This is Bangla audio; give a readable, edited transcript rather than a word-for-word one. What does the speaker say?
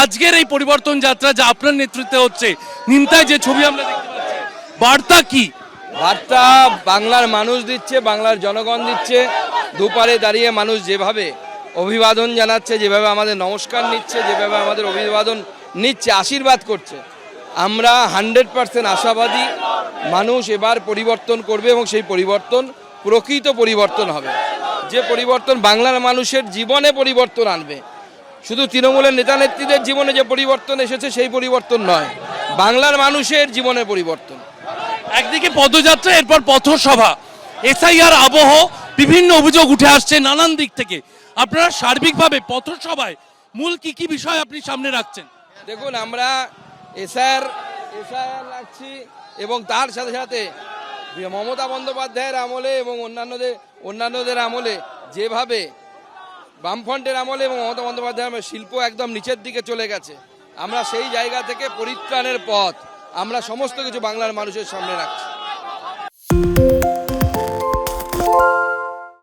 আজকের এই পরিবর্তন যাত্রা যা আপনার নেতৃত্বে হচ্ছে, নিমতায় যে ছবি আমরা দেখতে পাচ্ছি, বার্তা কি? বার্তা বাংলার মানুষ দিচ্ছে, বাংলার জনগণ দিচ্ছে। দুপারে দাঁড়িয়ে মানুষ যেভাবে অভিবাদন জানাচ্ছে, যেভাবে আমাদের নমস্কার নিচ্ছে, যেভাবে আমাদের অভিবাদন নিচ্ছে, আশীর্বাদ করছে, আমরা 100% আশাবাদী মানুষ এবার পরিবর্তন করবে এবং সেই পরিবর্তন প্রকৃত পরিবর্তন হবে, যে পরিবর্তন বাংলার মানুষের জীবনে পরিবর্তন আনবে। শুধু তৃণমূলের নেতা নেত্রীদের জীবনে যে পরিবর্তন এসেছে সেই পরিবর্তন নয়, বাংলার মানুষের জীবনে পরিবর্তন। একদিকে পদযাত্রা, এরপর পথসভা, এসআইআর আবহ, বিভিন্ন অভিযোগ উঠে আসছে নানান দিক থেকে। আপনারা সার্বিকভাবে পথসভায় মূল কি কি বিষয় আপনি সামনে রাখছেন? দেখুন, আমরা এসআইআর রাখছি এবং তার সাথে সাথে মমতা বন্দ্যোপাধ্যায়ের আমলে এবং অন্যান্যদের আমলে যেভাবে বামফ্রন্টের আমলে এবং মমতা বন্দ্যোপাধ্যায়ের আমলে শিল্প একদম নিচের দিকে চলে গেছে, আমরা সেই জায়গা থেকে পরিত্রাণের পথ আমরা সমস্ত কিছু বাংলার মানুষের সামনে রাখছি।